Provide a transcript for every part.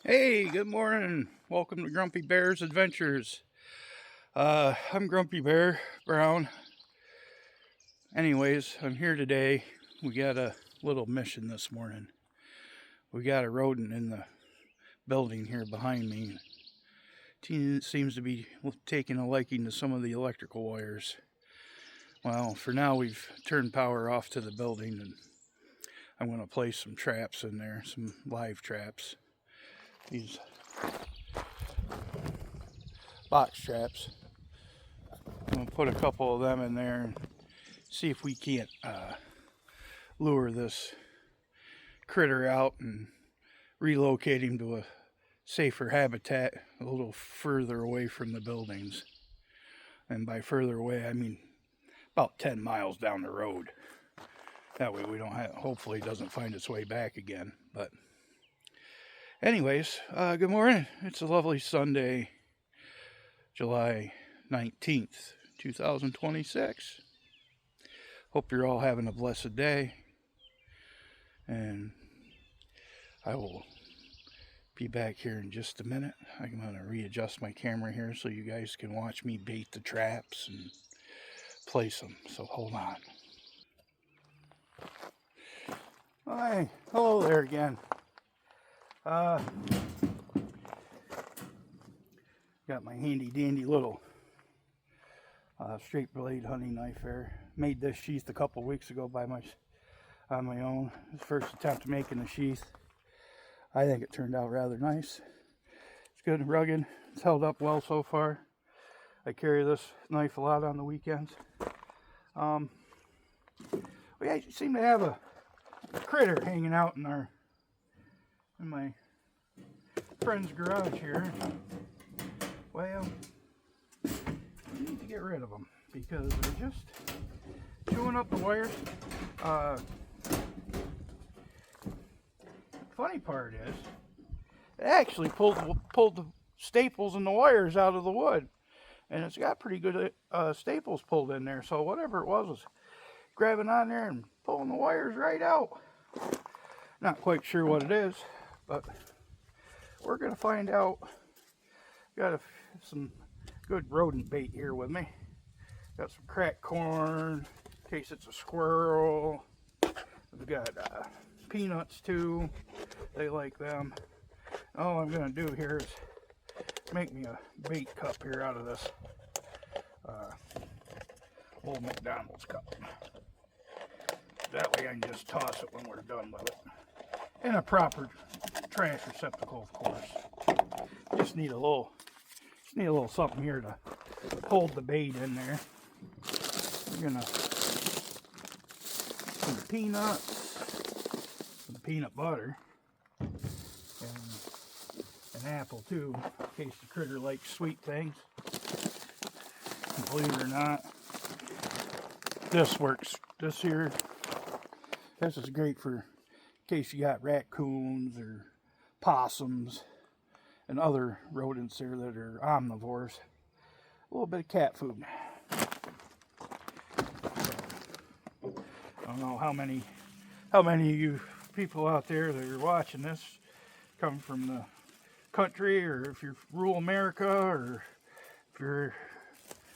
Hey, good morning. Welcome to Grumpy Bear's Adventures. I'm Grumpy Bear Brown. Anyways, I'm here today. We got a little mission this morning. We got a rodent in the building here behind me. He seems to be taking a liking to some of the electrical wires. Well, for now, we've turned power off to the building, and I'm going to place some traps in there, some live traps. These box traps. I'm going to put a couple of them in there and see if we can't lure this critter out and relocate him to a safer habitat a little further away from the buildings. And by further away, I mean about 10 miles down the road. That way we don't have, hopefully it doesn't find its way back again. But anyways, good morning. It's a lovely Sunday, July 19th, 2026. Hope you're all having a blessed day. And I will be back here in just a minute. I'm going to readjust my camera here so you guys can watch me bait the traps and place them. So hold on. Hi, hello there again. Got my handy dandy little straight blade hunting knife there. Made this sheath a couple weeks ago on my own. It's the first attempt at making the sheath. I think it turned out rather nice. It's good and rugged. It's held up well so far. I carry this knife a lot on the weekends. We seem to have a critter hanging out in my friend's garage here. Well, we need to get rid of them because they're just chewing up the wires. Funny part is, it actually pulled the staples and the wires out of the wood, and it's got pretty good staples pulled in there. So whatever it was grabbing on there and pulling the wires right out. Not quite sure what it is, but we're gonna find out. Got some good rodent bait here with me. Got some cracked corn in case it's a squirrel. We've got peanuts too. They like them. All I'm gonna do here is make me a bait cup here out of this old McDonald's cup. That way I can just toss it when we're done with it. In a proper trash receptacle, of course. Just need a little something here to hold the bait in there. We're gonna some peanuts, some peanut butter, and an apple too, in case the critter likes sweet things. And believe it or not, this works. This is great for in case you got raccoons or possums and other rodents there that are omnivores. A little bit of cat food. I don't know how many of you people out there that are watching this come from the country, or if you're rural America, or if you're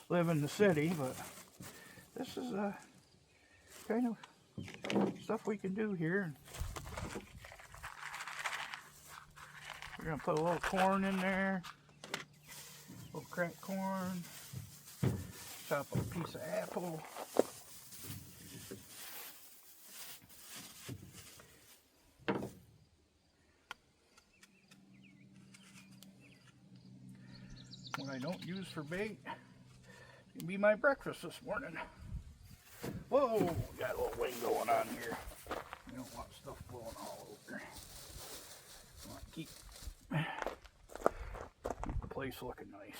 live in the city, but this is kind of stuff we can do here. We're gonna put a little corn in there, a little cracked corn, chop up a piece of apple. What I don't use for bait, it's gonna be my breakfast this morning. Whoa, got a little wind going on here. You don't want stuff blowing all over. You want to keep the place looking nice.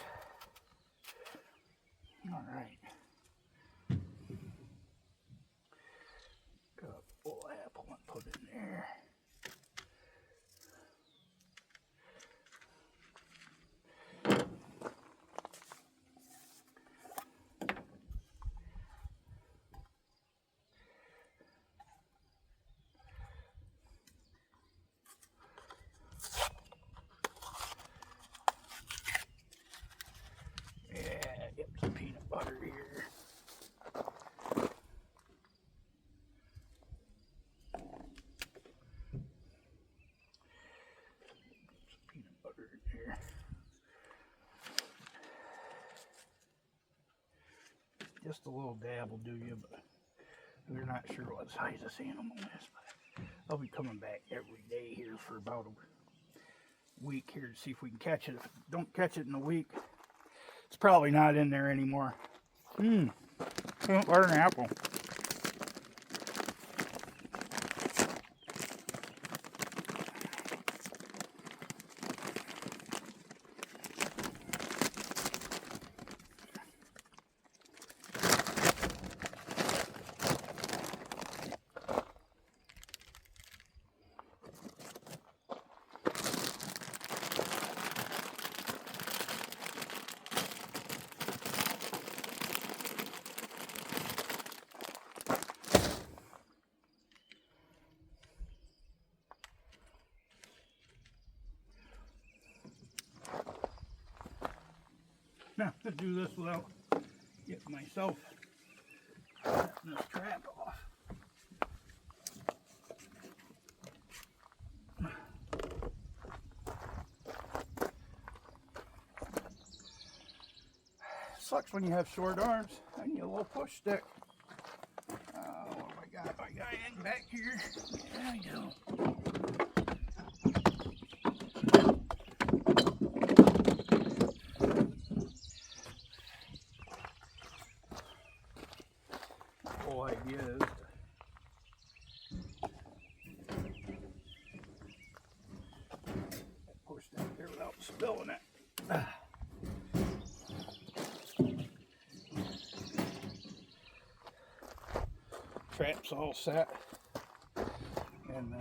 All right. Got a little apple and put in there. Just a little dab will do you, but we're not sure what size this animal is. But I'll be coming back every day here for about a week here to see if we can catch it. If we don't catch it in a week, it's probably not in there anymore. Peanut butter and apple. Now to do this without getting myself this trap off. Sucks when you have short arms. I need a little push stick. What have I got? I got it back here. There we go. Whole idea is push that there without spilling it. Trap's all set, and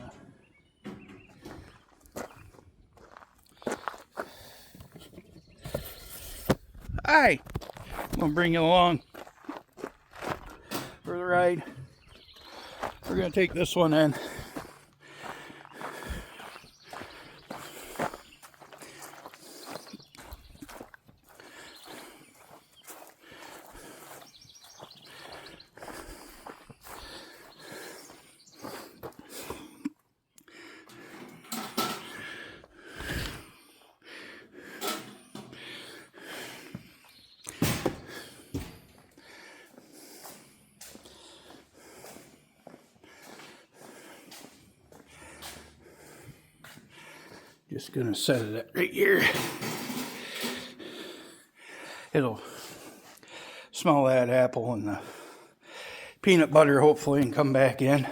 hi, I'm gonna bring you along for the ride. We're gonna take this one in. Just gonna set it right here. It'll smell that apple and the peanut butter hopefully and come back in.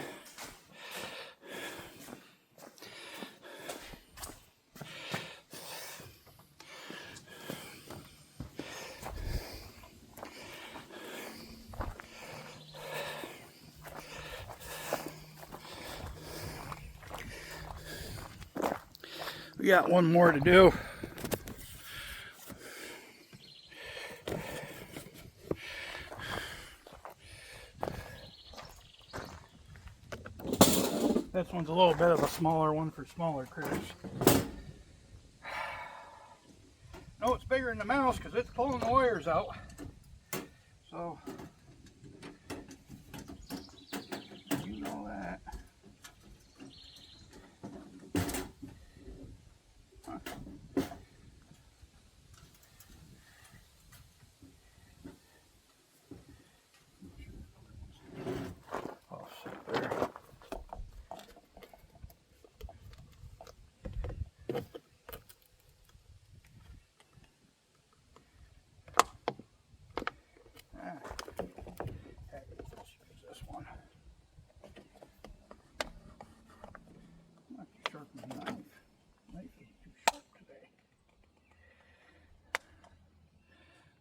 We got one more to do. This one's a little bit of a smaller one for smaller critters. No, it's bigger than the mouse because it's pulling the wires out. So, you know that.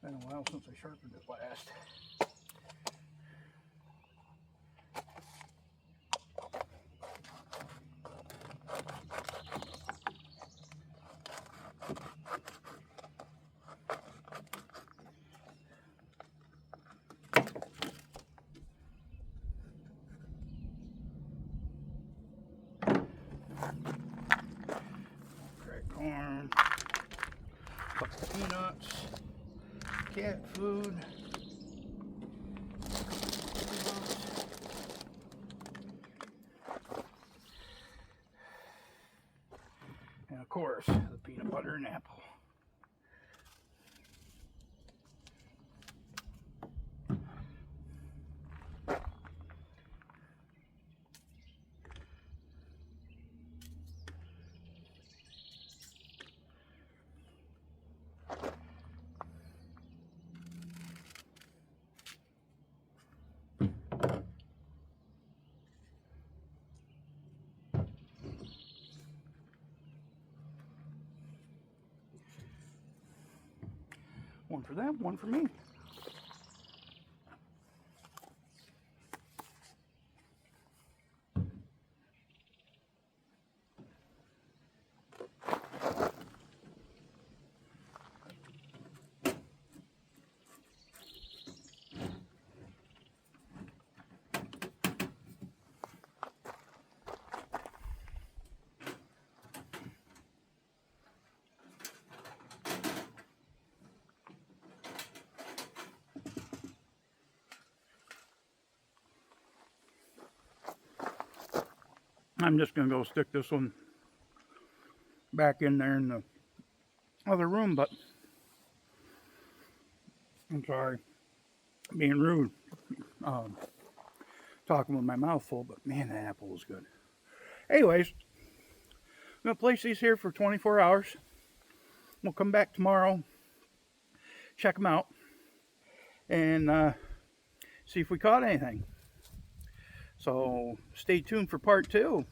Been a while since I sharpened it last. Cracked corn, couple peanuts. Cat food. And of course, the peanut butter and apple. One for them, one for me. I'm just going to go stick this one back in there in the other room, but I'm sorry, being rude, talking with my mouth full, but man, that apple was good. Anyways, I'm going to place these here for 24 hours. We'll come back tomorrow, check them out, and see if we caught anything. So stay tuned for part 2.